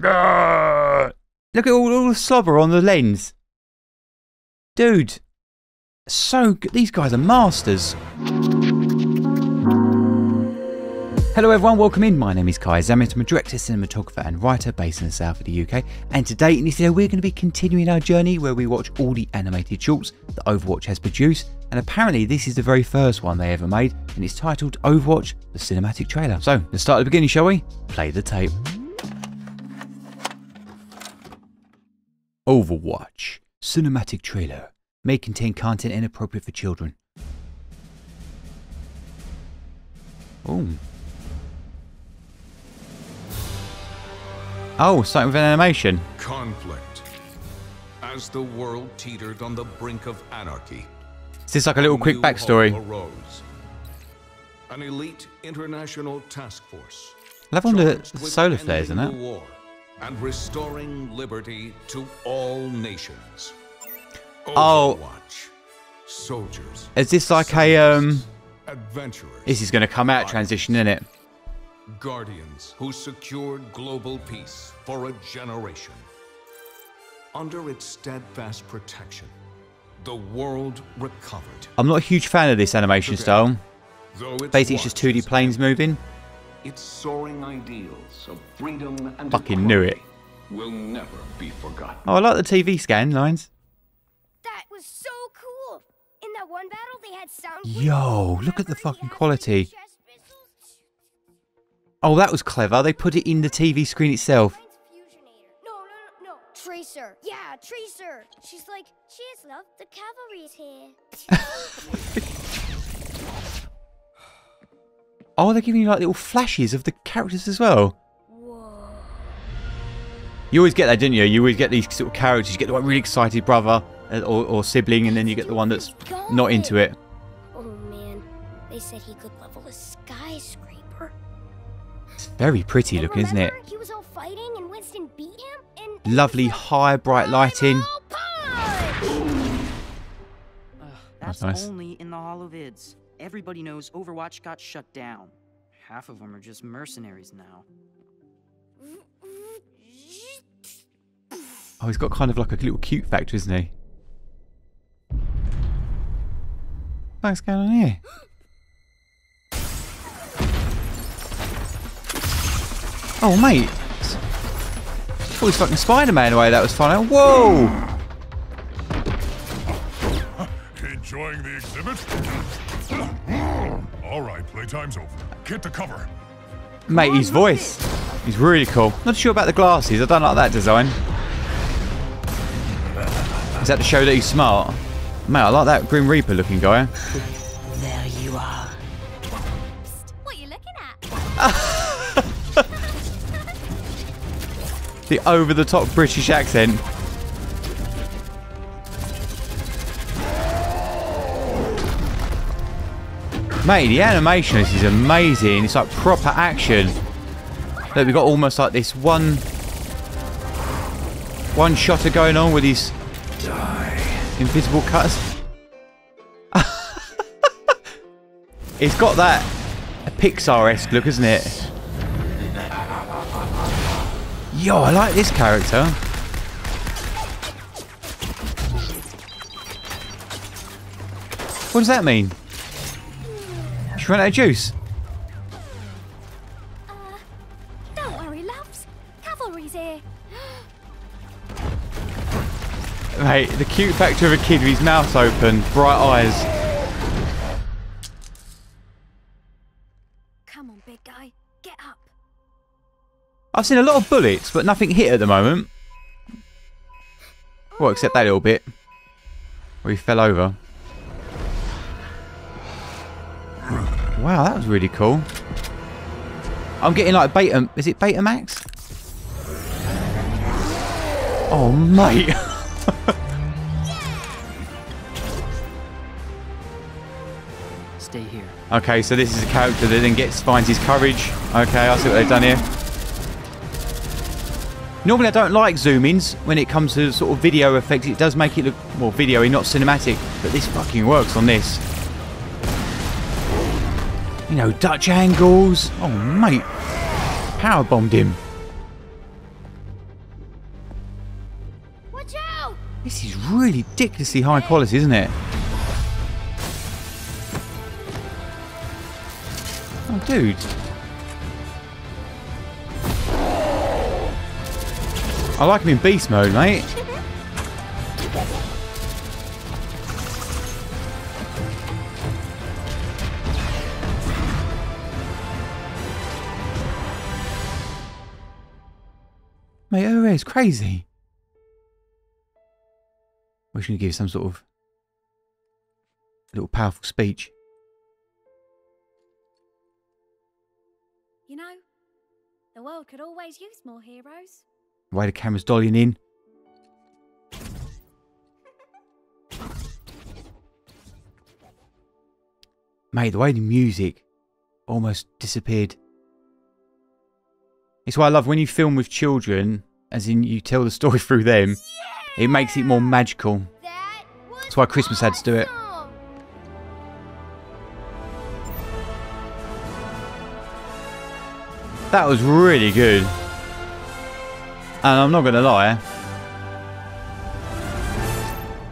Look at all the slobber on the lens. Dude. So good. These guys are masters. Hello everyone, welcome in. My name is Kai Zammit. I'm a director, cinematographer and writer based in the south of the UK. And today in this video we're going to be continuing our journey where we watch all the animated shorts that Overwatch has produced. And apparently this is the very first one they ever made, and it's titled Overwatch, the cinematic trailer. So let's start at the beginning, shall we? Play the tape. Overwatch, cinematic trailer. May contain content inappropriate for children. Oh. Oh, starting with an animation. Conflict. As the world teetered on the brink of anarchy. Is this like a little quick backstory? Arose. An elite international task force. Love on the solar flares, isn't it? War and restoring liberty to all nations. Oh. Overwatch. Soldiers. Is this like a adventurers? This is going to come out transition, isn't it? Guardians who secured global peace for a generation. Under its steadfast protection, the world recovered. I'm not a huge fan of this animation style. Basically, it's just 2D watches planes moving. Its soaring ideals of freedom and Fucking knew it. will never be forgotten. Oh, I like the TV scan lines. That was so cool. In that one battle, they had sound. Yo, look at the fucking quality. Oh, that was clever. They put it in the TV screen itself. No. Tracer. Yeah, Tracer. She's like, cheers, love. The cavalry's here. Oh, they're giving you like little flashes of the characters as well. Whoa. You always get that, didn't you? You always get these sort of characters. You get the one really excited brother or sibling, and then you get the one that's not into it. Oh man, they said he could level a skyscraper. It's very pretty looking, isn't it? He was all fighting and Winston beat him. And Lovely high bright lighting. That's nice. only in the holovids. Everybody knows Overwatch got shut down. Half of them are just mercenaries now. Oh, he's got kind of like a little cute factor, isn't he? What's going on here? Oh, mate. Oh, he's fucking Spider-Man away. That was fun. Whoa! Enjoying the exhibit? All right, playtime's over. Get to cover. Mate, his voice. He's really cool. Not sure about the glasses. I don't like that design. Is that to show that he's smart? Mate, I like that Grim Reaper looking guy. There you are. what are you looking at? The over-the-top British accent. Mate, the animation is amazing. It's like proper action. Look, we've got almost like this one-shotter going on with his invisible cutters. It's got that Pixar-esque look, isn't it? Yo, I like this character. What does that mean? She ran out of juice. Don't worry, loves. Cavalry's here. Mate, the cute factor of a kid with his mouth open, bright eyes. Come on, big guy. Get up. I've seen a lot of bullets, but nothing hit at the moment. Well, except that little bit where he fell over. Wow, that was really cool. I'm getting like beta... Is it Betamax? Oh, mate. Stay here. Okay, so this is a character that then finds his courage. Okay, I see what they've done here. Normally I don't like zoom-ins when it comes to sort of video effects. It does make it look more video-y, not cinematic. But this fucking works on this. You know, Dutch angles. Oh, mate. Power bombed him. Watch out! This is really ridiculously high quality, isn't it? Oh, dude. I like him in beast mode, mate. Mate, oh, it's crazy. We should give some sort of little powerful speech. You know, the world could always use more heroes. The way the camera's dollying in. Mate, the way the music almost disappeared. It's why I love when you film with children, as in you tell the story through them, it makes it more magical. That's why Christmas ads do it. That was really good. And I'm not going to lie,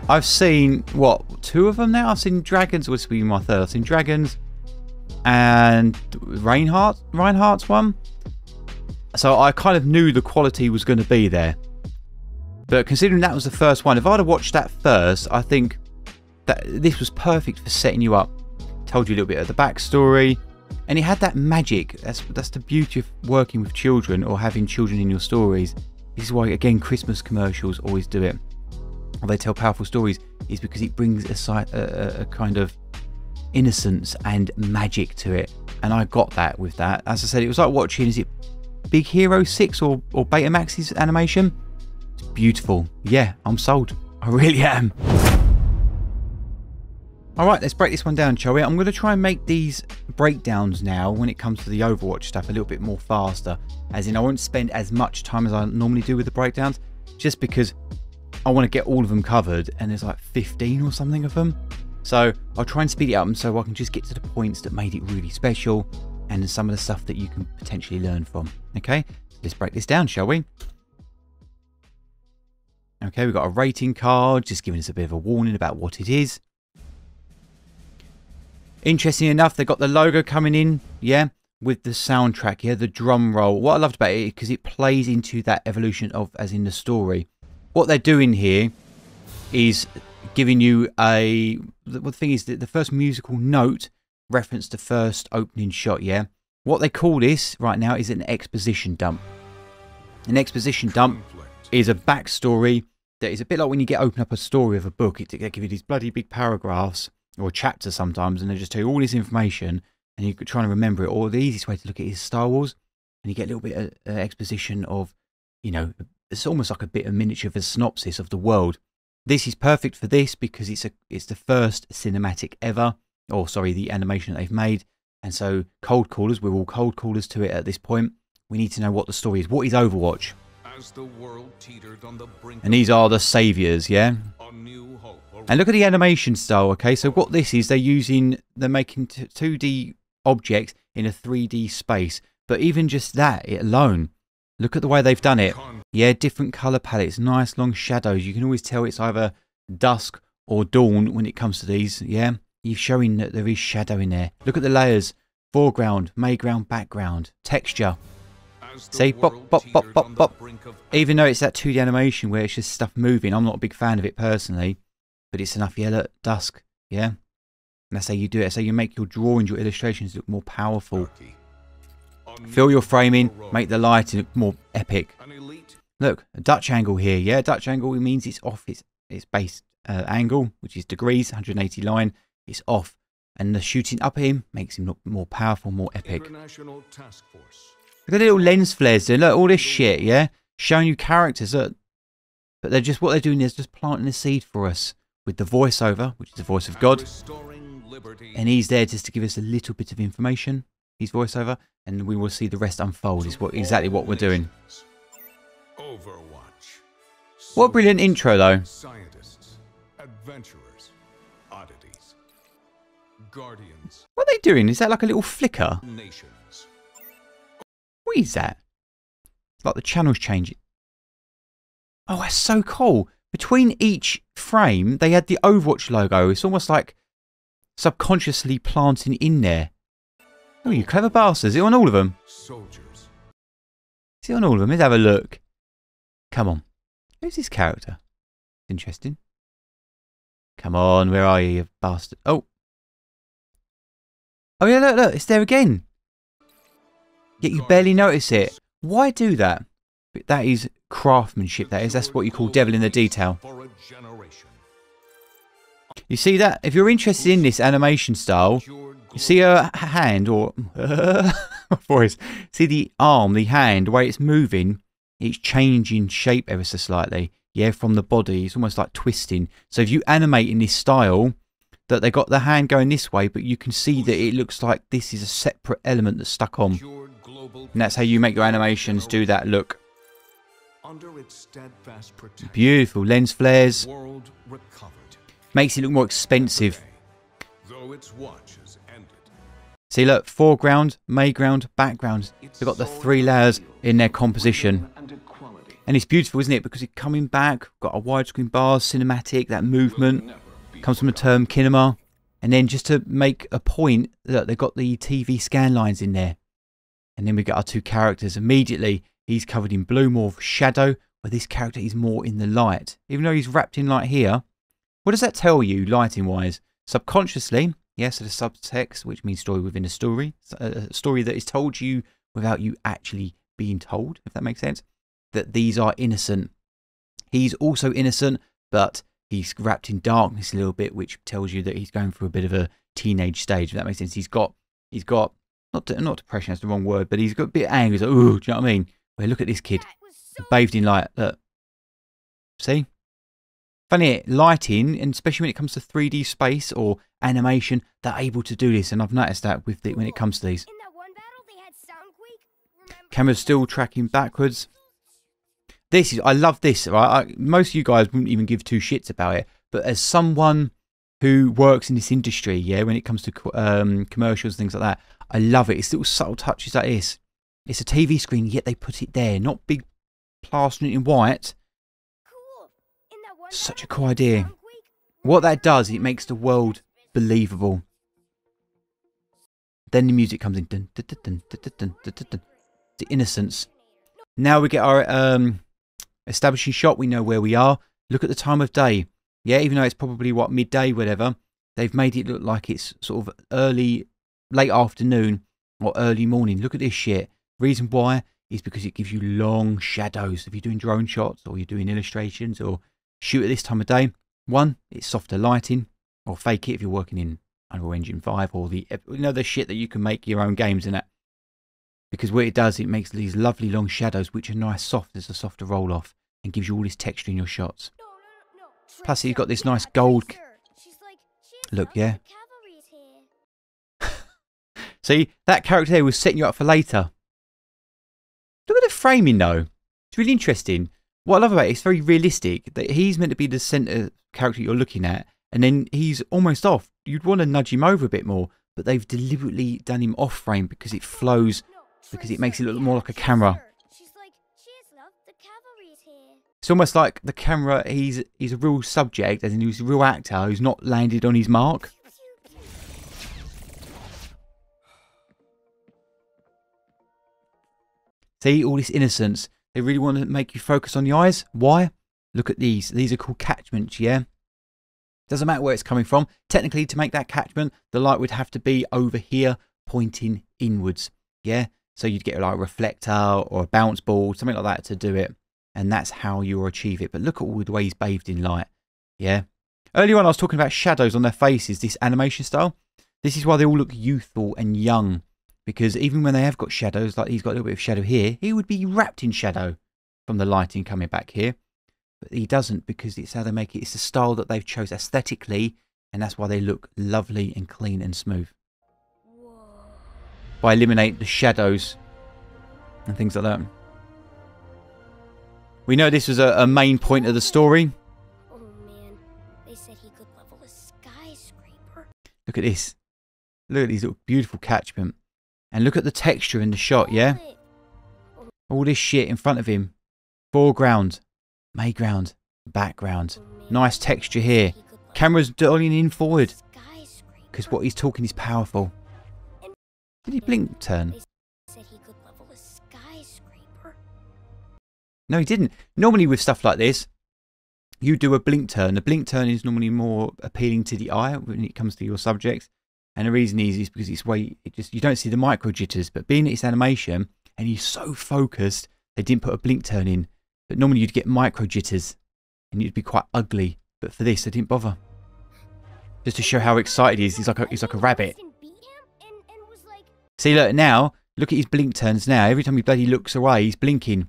I've seen, what, 2 of them now? I've seen Dragons, which will be my 3rd. I've seen Dragons and Reinhardt's one. So I kind of knew the quality was going to be there. But considering that was the first one, if I'd have watched that first, I think that this was perfect for setting you up. Told you a little bit of the backstory. And it had that magic. That's the beauty of working with children or having children in your stories. This is why, again, Christmas commercials always do it. Or they tell powerful stories, is because it brings a kind of innocence and magic to it. And I got that with that. As I said, it was like watching, is it Big Hero 6 or Betamax's animation? It's beautiful. Yeah, I'm sold. I really am. Alright, let's break this one down, shall we? I'm going to try and make these breakdowns now, when it comes to the Overwatch stuff, a little bit more faster. As in, I won't spend as much time as I normally do with the breakdowns, just because I want to get all of them covered, and there's like 15 or something of them. So I'll try and speed it up so I can just get to the points that made it really special, and some of the stuff that you can potentially learn from. Okay, let's break this down, shall we? Okay, we've got a rating card, just giving us a bit of a warning about what it is. Interesting enough, they've got the logo coming in, yeah, with the soundtrack, yeah, the drum roll. What I loved about it is because it plays into that evolution of, as in the story. What they're doing here is giving you the thing is that the first musical note reference the first opening shot, yeah. What they call this right now is an exposition dump. An exposition dump is a backstory that is a bit like when you open up a story of a book. They give you these bloody big paragraphs or chapters sometimes, and they just tell you all this information, and you're trying to remember it. Or the easiest way to look at it is Star Wars, and you get a little bit of exposition of, you know, it's almost like a bit of miniature of a synopsis of the world. This is perfect for this because it's the first cinematic ever, or sorry, the animation that they've made. And so cold callers, we're all cold callers to it at this point. We need to know what the story is. What is Overwatch? As the world teetered on the brink, and these are the saviors, yeah? a new hope And look at the animation style, okay? So what this is, they're making 2D objects in a 3D space. But even just that, it alone, look at the way they've done it. Yeah, different colour palettes, nice long shadows. You can always tell it's either dusk or dawn when it comes to these, yeah? You're showing that there is shadow in there. Look at the layers. Foreground, mayground, background, texture. See, bop, bop, bop, bop, bop. Even though it's that 2D animation where it's just stuff moving, I'm not a big fan of it personally. But it's enough yellow at dusk, yeah? And that's how you do it. That's how you make your drawings, your illustrations look more powerful. Fill your framing, make the lighting look more epic. Look, a Dutch angle here, yeah? Dutch angle, it means it's off its base angle, which is degrees, 180 line. It's off. And the shooting up at him makes him look more powerful, more epic. Look at the little lens flares there. Look, all this shit, yeah? Showing you characters. Look. But they're just, what they're doing is just planting a seed for us with the voiceover, which is the voice of God. And he's there just to give us a little bit of information, his voiceover, and we will see the rest unfold, is exactly what we're doing. Overwatch. What a brilliant intro, though. Scientists, adventurers, oddities, guardians, What are they doing? Is that like a little flicker? nations. What is that? It's like the channel's changing. Oh, that's so cool. between each frame, they had the Overwatch logo. It's almost like subconsciously planting in there. Oh, you clever bastards. Is it on all of them? Soldiers. Is it on all of them? Let's have a look. Come on. Who's this character? Interesting. Come on, where are you, you bastard? Oh. Oh yeah, look, it's there again. Yet you barely notice it. Why do that? That is craftsmanship, that is. That's what you call devil in the detail. For a generation. You see that? If you're interested in this animation style, you see her hand, or voice. See the arm, the hand, the way it's moving, it's changing shape ever so slightly. Yeah, from the body, it's almost like twisting. So if you animate in this style, that they got the hand going this way, but you can see that it looks like this is a separate element that's stuck on. And that's how you make your animations do that look. Under its steadfast protection, Beautiful lens flares. world recovered. Makes it look more expensive. Though its watch has ended. See, look, foreground, mayground, background. They've got the 3 layers in their composition. And equality. And it's beautiful, isn't it? Because it's coming back, got a widescreen bars, cinematic, that movement. Comes from the term kinema. And then just to make a point, look, they've got the TV scan lines in there. And then we get our 2 characters. Immediately, he's covered in blue, more of shadow, where this character is more in the light. Even though he's wrapped in light here, what does that tell you, lighting-wise? Subconsciously, yes, the subtext, which means story within a story. A story that is told you without you actually being told, if that makes sense. That these are innocent. He's also innocent, but he's wrapped in darkness a little bit, which tells you that he's going through a bit of a teenage stage, if that makes sense. He's got not depression, that's the wrong word, but he's got a bit of anger. He's like, ooh, do you know what I mean? Well, look at this kid, bathed in light. Look, see? Funny, lighting, and especially when it comes to 3D space or animation, they're able to do this, and I've noticed that with when it comes to these. In that one battle, they had Soundquake. Remember? Camera's still tracking backwards. This is, I love this, right? Most of you guys wouldn't even give 2 shits about it, but as someone who works in this industry, yeah, when it comes to commercials, things like that, I love it. It's little subtle touches like this. It's a TV screen, yet they put it there, not big plastering it in white. Cool. In that one Such a battle, cool they idea. had Soundquake. What that does, it makes the world believable. Then the music comes in. Dun, dun, dun, dun, dun, dun, dun, dun, dun. The innocence. Now we get our establishing shot. We know where we are. Look at the time of day. Yeah, even though it's probably, what, midday, whatever, they've made it look like it's sort of late afternoon or early morning. Look at this shit. Reason why is because it gives you long shadows. If you're doing drone shots or you're doing illustrations or shoot at this time of day, 1, it's softer lighting, or fake it if you're working in Unreal Engine 5 or the shit that you can make your own games in that. Because what it does, it makes these lovely long shadows, which are nice soft. There's a softer roll off and gives you all this texture in your shots. No. Plus, Tracer. you've got this Yeah, nice gold. Tracer. She's like, she has Look, love. yeah. The cavalry's here. See, that character there was setting you up for later. Look at the framing though. It's really interesting. What I love about it, it's very realistic. That he's meant to be the centre character you're looking at, and then he's almost off. You'd want to nudge him over a bit more, but they've deliberately done him off frame because it flows, because it makes it look more like a camera. She's like, she has love. The cavalry's here. It's almost like the camera, he's a real subject, as in he's a real actor who's not landed on his mark. See, all this innocence. They really want to make you focus on the eyes. Why? Look at these. These are called catchments, yeah? Doesn't matter where it's coming from. Technically, to make that catchment, the light would have to be over here, pointing inwards, yeah? So you'd get like a reflector or a bounce ball, something like that to do it. And that's how you'll achieve it. But look at all the way he's bathed in light, yeah? Earlier on, I was talking about shadows on their faces, this animation style. This is why they all look youthful and young. Because even when they have got shadows, like he's got a little bit of shadow here, he would be wrapped in shadow from the lighting coming back here. But he doesn't, because it's how they make it. It's the style that they've chose aesthetically, and that's why they look lovely and clean and smooth. Whoa. By eliminating the shadows and things like that. We know this was a main point of the story. Oh man, they said he could level a skyscraper. Look at this. Look at these little beautiful catchment. And look at the texture in the shot, yeah? All this shit in front of him. Foreground. Mayground. Background. Nice texture here. Camera's dollying in forward. Skyscraper. Because what he's talking is powerful. Did he blink turn? They said he could level a skyscraper. No, he didn't. Normally with stuff like this, you do a blink turn. A blink turn is normally more appealing to the eye when it comes to your subjects. And the reason is because it's way you don't see the micro jitters. But being it's animation and he's so focused, they didn't put a blink turn in. But normally you'd get micro jitters and you'd be quite ugly. But for this, they didn't bother. Just to show how excited he is. He's like a rabbit. See, look now. Look at his blink turns now. Every time he bloody looks away, he's blinking.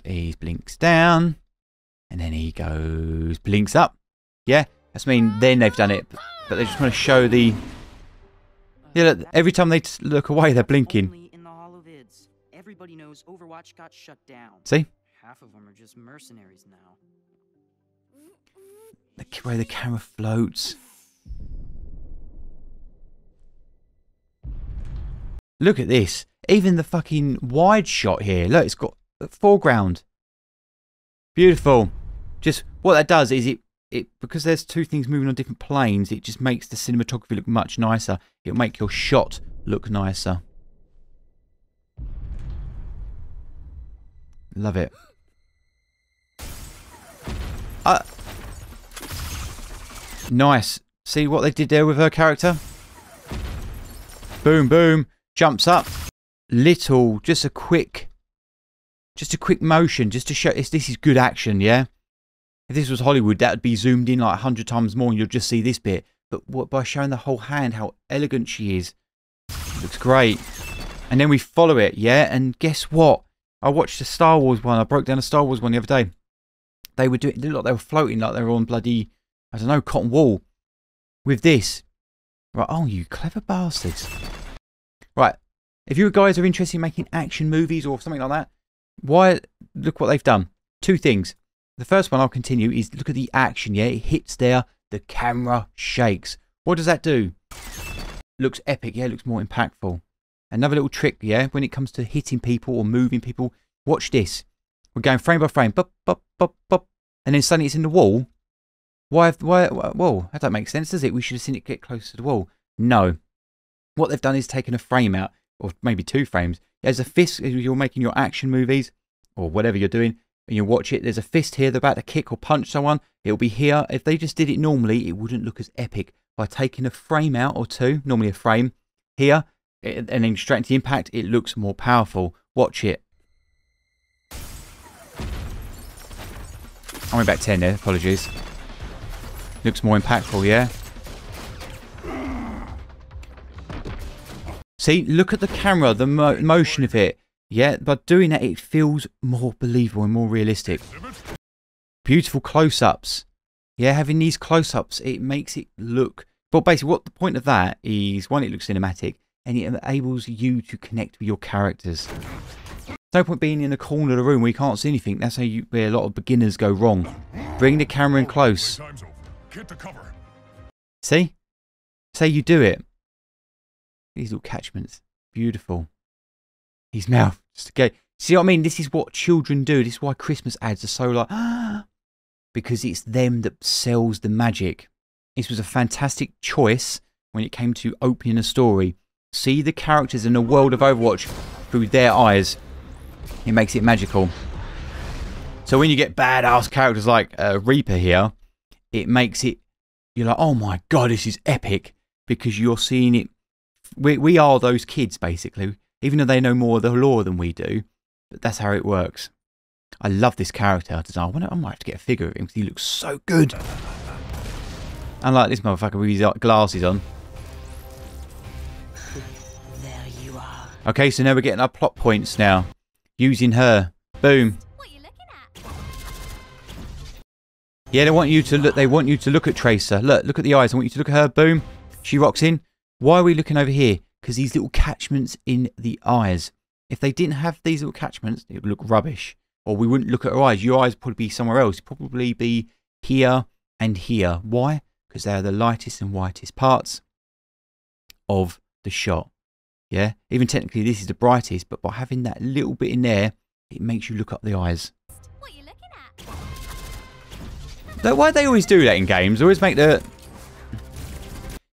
He blinks down, and then he goes blinks up. Yeah, that's then they've done it. But they just want to show the. Yeah, look, every time they look away, they're blinking. Only in the holovids. Everybody knows Overwatch got shut down. See? Half of them are just mercenaries now. The way the camera floats. Look at this. Even the fucking wide shot here. Look, it's got foreground. Beautiful. Just what that does is it because there's two things moving on different planes, it just makes the cinematography look much nicer. It'll make your shot look nicer. Love it. Nice. See what they did there with her character? Boom, boom. Jumps up. Little, just a quick motion, just to show this is good action, yeah? If this was Hollywood, that would be zoomed in like 100 times more and you'll just see this bit. But by showing the whole hand, how elegant she is. Looks great. And then we follow it, yeah? And guess what? I watched a Star Wars one. I broke down a Star Wars one the other day. They were doing, it looked like they were floating, like they were on bloody, I don't know, cotton wool. With this. Right, oh, you clever bastards. Right, if you guys are interested in making action movies or something like that, look what they've done. Two things. The first one I'll continue is look at the action, yeah? It hits there, the camera shakes. What does that do? Looks epic, yeah? It looks more impactful. Another little trick, yeah? When it comes to hitting people or moving people, watch this. We're going frame by frame, bop, bop, bop, bop, and then suddenly it's in the wall. Whoa, that don't make sense, does it? We should have seen it get close to the wall. No. What they've done is taken a frame out, or maybe 2 frames. There's a fist, if you're making your action movies, or whatever you're doing, and you watch it, there's a fist here, they're about to kick or punch someone, it'll be here. If they just did it normally, it wouldn't look as epic. By taking a frame out, or 2, normally a frame, here, and then straight into the impact, it looks more powerful. Watch it. I went back 10 there, apologies. Looks more impactful, yeah? See, look at the camera, the motion of it. Yeah, by doing that, it feels more believable and more realistic. Beautiful close-ups. Yeah, having these close-ups, it makes it look... But basically, what the point of that is, one, it looks cinematic, and it enables you to connect with your characters. There's no point being in the corner of the room where you can't see anything. That's where a lot of beginners go wrong. Bring the camera in close. Get to cover. See? Say you do it. These little catchments. Beautiful. His mouth. Just okay. See what I mean? This is what children do. This is why Christmas ads are so like... because it's them that sells the magic. This was a fantastic choice when it came to opening a story. See the characters in the world of Overwatch through their eyes. It makes it magical. So when you get badass characters like Reaper here, it makes it... You're like, oh my god, this is epic. Because you're seeing it... We are those kids, basically. Even though they know more of the lore than we do. But that's how it works. I love this character design. I might have to get a figure of him because he looks so good. Unlike this motherfucker with his glasses on. There you are. Okay, so now we're getting our plot points now. Using her. Boom. What are you looking at? Yeah, they want you to look at Tracer. Look at the eyes. I want you to look at her. Boom. She rocks in. Why are we looking over here? Because these little catchments in the eyes. If they didn't have these little catchments, it would look rubbish. Or we wouldn't look at her eyes. Your eyes would probably be somewhere else. Probably be here and here. Why? Because they are the lightest and whitest parts of the shot. Yeah? Even technically this is the brightest, but by having that little bit in there, it makes you look up the eyes. What are you looking at? Why do they always do that in games? They always make the...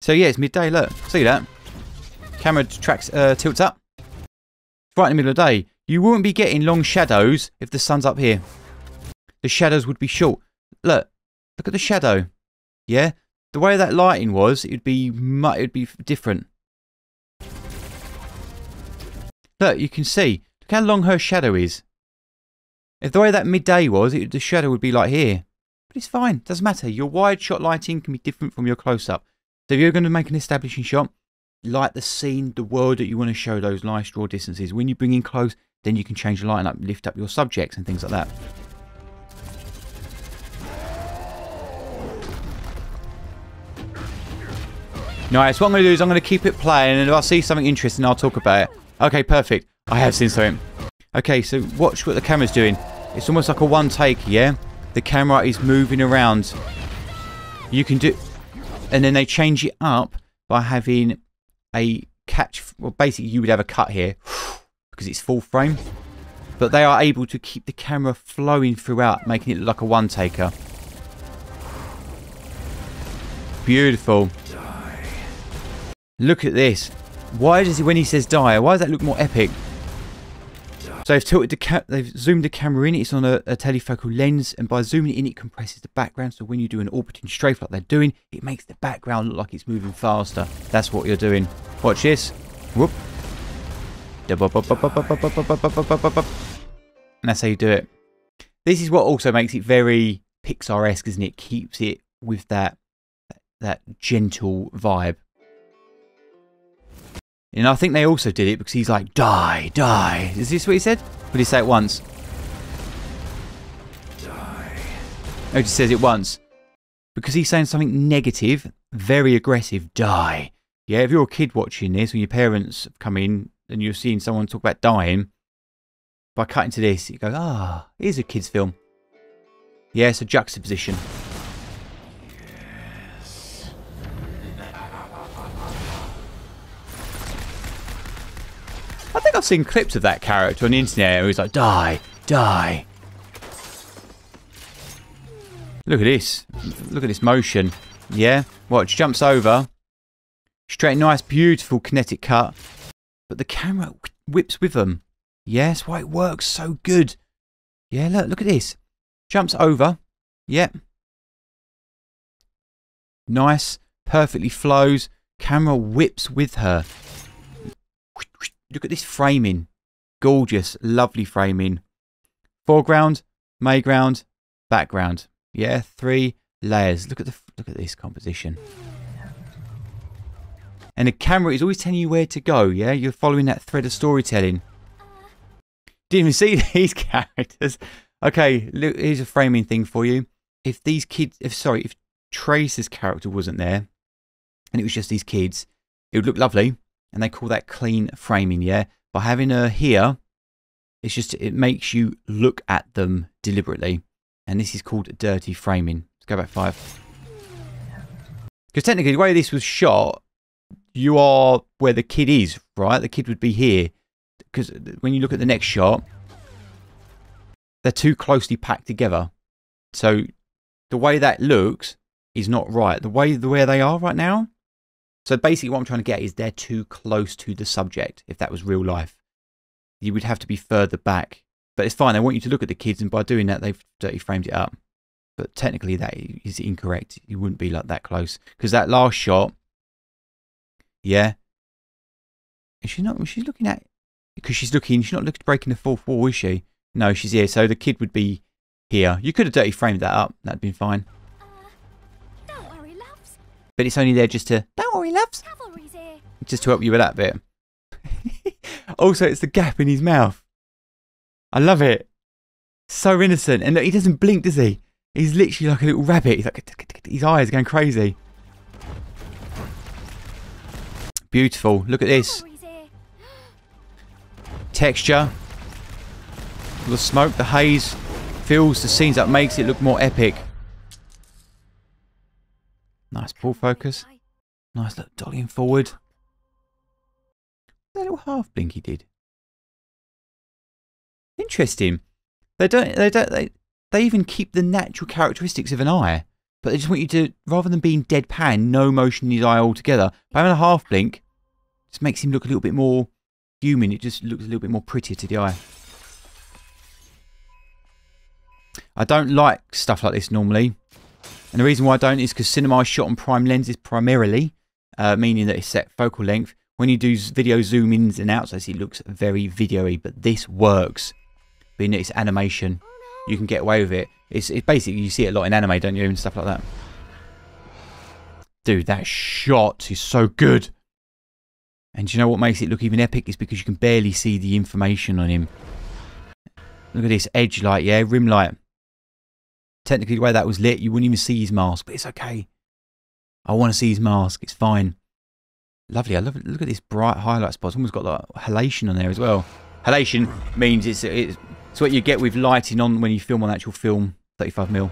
So yeah, it's midday, look. See that? Camera tracks, tilts up. It's right in the middle of the day. You wouldn't be getting long shadows if the sun's up here. The shadows would be short. Look at the shadow. Yeah? The way that lighting was, it'd be different. Look, you can see. Look how long her shadow is. If the way that midday was, the shadow would be like here. But it's fine. Doesn't matter. Your wide shot lighting can be different from your close-up. So if you're going to make an establishing shot, light the scene, the world that you want to show those nice draw distances. When you bring in close, then you can change the lighting up, lift up your subjects and things like that. Nice. What I'm going to do is I'm going to keep it playing, and if I see something interesting, I'll talk about it. Okay, perfect. I have seen something. Okay, so watch what the camera's doing. It's almost like a one take, yeah? The camera is moving around. You can do... And then they change it up by having a catch... Well, basically, you would have a cut here because it's full frame. But they are able to keep the camera flowing throughout, making it look like a one-taker. Beautiful. Look at this. Why does he, when he says die, why does that look more epic? So they've zoomed the camera in. It's on a telefocal lens, and by zooming it in, it compresses the background. So when you do an orbiting strafe like they're doing, it makes the background look like it's moving faster. That's what you're doing. Watch this. Whoop. And that's how you do it. This is what also makes it very Pixar-esque, isn't it? Keeps it with that gentle vibe. And I think they also did it because he's like, die, die. Is this what he said? Or did he say it once? Die. No, he just says it once. Because he's saying something negative, very aggressive, die. Yeah, if you're a kid watching this, when your parents come in and you're seeing someone talk about dying, by cutting to this, you go, ah, here's a kid's film. Yeah, it's a juxtaposition. I think I've seen clips of that character on the internet where he's like, die, die. Look at this. Look at this motion. Yeah? Watch, jumps over. Straight, nice, beautiful kinetic cut. But the camera whips with them. Yeah, that's why it works so good. Yeah, look at this. Jumps over. Yep. Nice. Perfectly flows. Camera whips with her. Look at this framing. Gorgeous, lovely framing. Foreground, mayground, background. Yeah, 3 layers. Look at this composition. And the camera is always telling you where to go, yeah? You're following that thread of storytelling. Didn't even see these characters. Okay, look, here's a framing thing for you. If Trace's character wasn't there, and it was just these kids, it would look lovely. And they call that clean framing, yeah? By having her here, it's just, it makes you look at them deliberately. And this is called dirty framing. Let's go back 5. Because technically, the way this was shot, you are where the kid is, right? The kid would be here. Because when you look at the next shot, they're too closely packed together. So the way that looks is not right. The way they are right now. So basically what I'm trying to get is they're too close to the subject. If that was real life, you would have to be further back. But it's fine. They want you to look at the kids, and by doing that, they've dirty framed it up. But technically that is incorrect. You wouldn't be like that close. Because that last shot, yeah. Is she not? She's looking at... Because she's not breaking the fourth wall, is she? No, she's here. So the kid would be here. You could have dirty framed that up. That'd been fine. Don't worry, loves. But it's only there just to... Don't worry, loves. Cavalry's here. Just to help you with that bit. Also, it's the gap in his mouth. I love it. So innocent. And look, he doesn't blink, does he? He's literally like a little rabbit. He's like... His eyes are going crazy. Beautiful. Look at this. Texture. The smoke, the haze fills the scenes up, makes it look more epic. Nice pull focus. Nice look, dollying forward. That little half blink he did. Interesting. They they even keep the natural characteristics of an eye. But they just want you to, rather than being deadpan, no motion in his eye altogether, by having a half blink, just makes him look a little bit more human. It just looks a little bit more prettier to the eye. I don't like stuff like this normally. And the reason why I don't is because cinema is shot on prime lenses primarily, meaning that it's set focal length. When you do video zoom ins and outs, it looks very video-y, but this works. Being that it's animation, you can get away with it. It's basically, you see it a lot in anime, don't you, and stuff like that. Dude, that shot is so good. And do you know what makes it look even epic? Is because you can barely see the information on him. Look at this edge light, yeah, rim light. Technically, the way that was lit, you wouldn't even see his mask, but it's okay. I want to see his mask. It's fine. Lovely. I love it. Look at this bright highlight spot. It's almost got like halation on there as well. Halation means it's what you get with lighting on when you film on actual film, 35mm. Look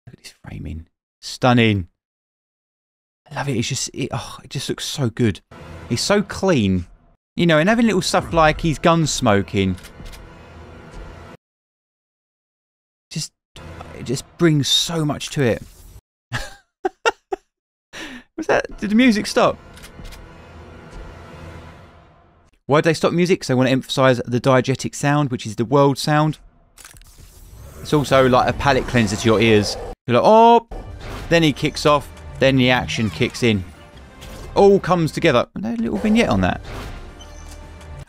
at this framing. Stunning. I love it. It's just, it just looks so good. It's so clean. You know, and having little stuff like his gun smoking. It just brings so much to it. What's that? Did the music stop? Why did they stop music? Because they want to emphasise the diegetic sound, which is the world sound. It's also like a palate cleanser to your ears. You're like, oh, then he kicks off, then the action kicks in. All comes together. A little vignette on that.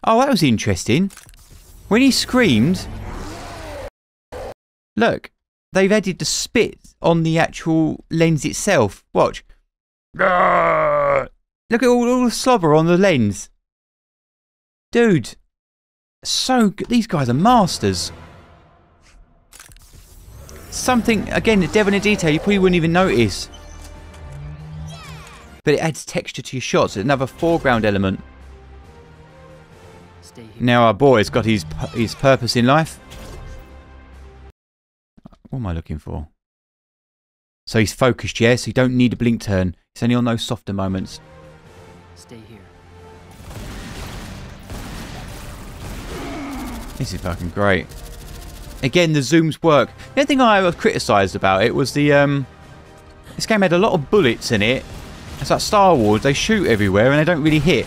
Oh, that was interesting. When he screamed, look, they've added the spit on the actual lens itself. Watch. Look at all the slobber on the lens. Dude, so good. These guys are masters. Something, again, the devil in the detail, you probably wouldn't even notice. But it adds texture to your shots. It's another foreground element. Stay here. Now our boy's got his purpose in life. What am I looking for? So he's focused, yeah? So you don't need a blink turn. It's only on those softer moments. Stay here. This is fucking great. Again, the zooms work. The only thing I was criticised about it was the this game had a lot of bullets in it. It's like Star Wars. They shoot everywhere and they don't really hit.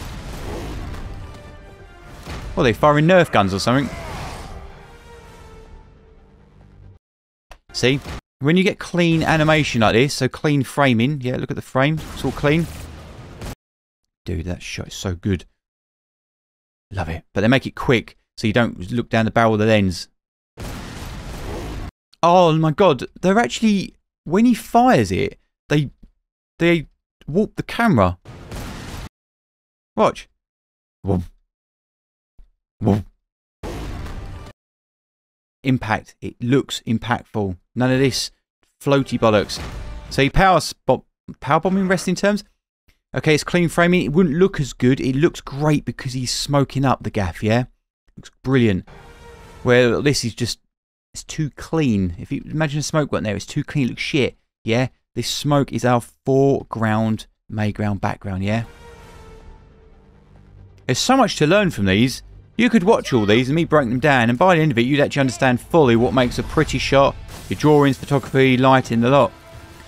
Well, they firing Nerf guns or something. See? When you get clean animation like this, so clean framing, yeah, look at the frame, it's all clean. Dude, that shot is so good. Love it. But they make it quick, so you don't look down the barrel of the lens. Oh my god, they're actually, when he fires it, they warp the camera. Watch. Whoop. Whoop. Impact. It looks impactful. None of this floaty bollocks. So you power bombing resting terms. Okay, it's clean framing. It wouldn't look as good. It looks great because he's smoking up the gaff, yeah? Looks brilliant. Where this is just, it's too clean. If you imagine a smoke button there, it's too clean. It looks shit, yeah? This smoke is our foreground, mayground, background, yeah? There's so much to learn from these. You could watch all these and me break them down, and by the end of it, you'd actually understand fully what makes a pretty shot, your drawings, photography, lighting, the lot.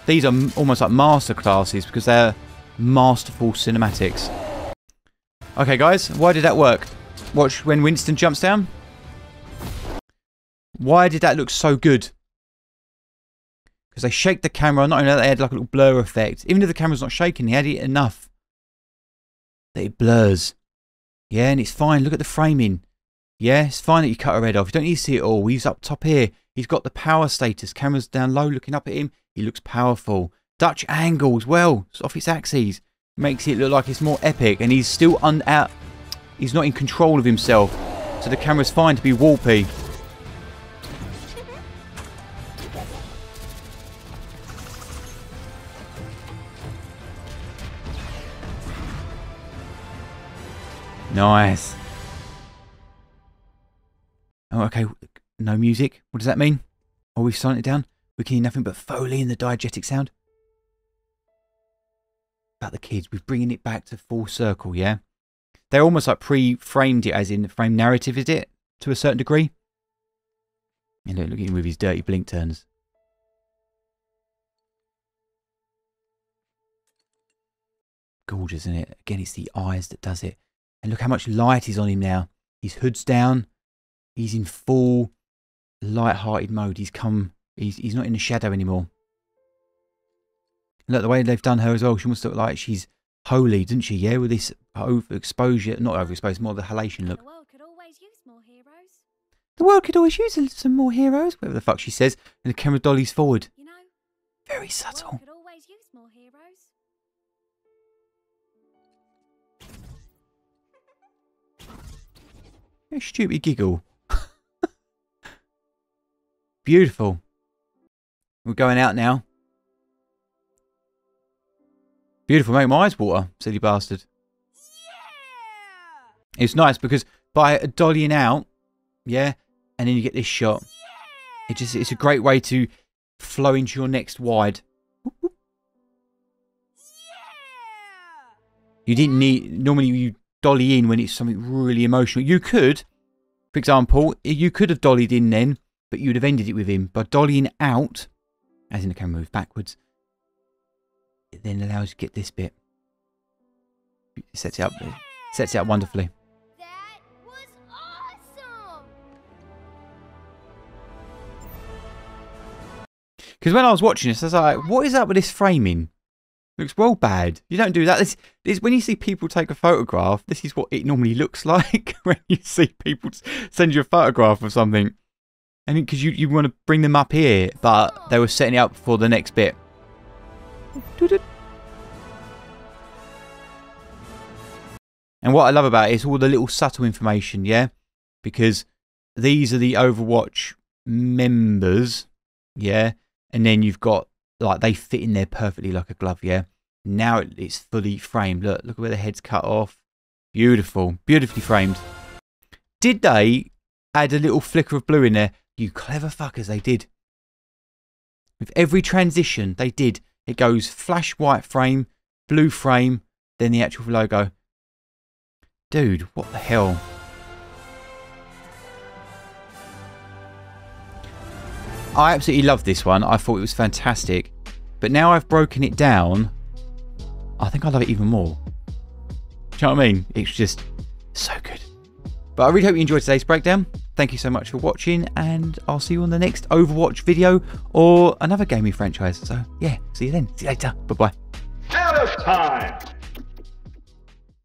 These are almost like master classes because they're masterful cinematics. Okay, guys, why did that work? Watch when Winston jumps down. Why did that look so good? Because they shake the camera. Not only that, they had like a little blur effect. Even if the camera's not shaking, they had it enough that it blurs. Yeah, and it's fine. Look at the framing. Yeah, it's fine that you cut her head off. You don't need to see it all. He's up top here. He's got the power status. Camera's down low looking up at him. He looks powerful. Dutch angle as well. It's off its axes. Makes it look like it's more epic. And he's still he's not in control of himself. So the camera's fine to be warpy. Nice. Oh, okay. No music. What does that mean? Oh, we've silent it down. We can hear nothing but Foley and the diegetic sound. About the kids. We're bringing it back to full circle, yeah? They're almost like pre-framed it, as in the frame narrative, is it? To a certain degree. And look at him with his dirty blink turns. Gorgeous, isn't it? Again, it's the eyes that does it. And look how much light is on him now. His hood's down. He's in full light-hearted mode. He's not in the shadow anymore. Look, the way they've done her as well. She must look like she's holy, doesn't she? Yeah, with this overexposure, not overexposed, more the halation look. The world could always use more heroes. The world could always use some more heroes, whatever the fuck she says. And the camera dollies forward. You know, Very the subtle. world could always use more heroes. A stupid giggle. Beautiful. We're going out now. Beautiful, make my eyes water, silly bastard. Yeah! It's nice because by dollying out, yeah, and then you get this shot. It's a great way to flow into your next wide. You didn't need, normally you dolly in when it's something really emotional. You could, for example, you could have dollied in then, but you'd have ended it with him. By dollying out, as in the camera moves backwards, it then allows you to get this bit. It sets it up wonderfully. That was awesome! Because when I was watching this, I was like, what is up with this framing? Looks well bad. You don't do that. This when you see people take a photograph, this is what it normally looks like when you see people send you a photograph of something. And because you want to bring them up here, but they were setting it up for the next bit. And what I love about it is all the little subtle information, yeah? Because these are the Overwatch members, yeah? And then you've got, like, they fit in there perfectly like a glove, yeah? Now it's fully framed. Look at where the head's cut off. Beautiful. Beautifully framed. Did they add a little flicker of blue in there? You clever fuckers, they did. With every transition, they did. It goes flash white frame, blue frame, then the actual logo. Dude, what the hell? I absolutely love this one. I thought it was fantastic. But now I've broken it down, I think I love it even more. Do you know what I mean? It's just so good. But I really hope you enjoyed today's breakdown. Thank you so much for watching, and I'll see you on the next Overwatch video or another gaming franchise. So, yeah, see you then. See you later. Bye-bye. Out of time!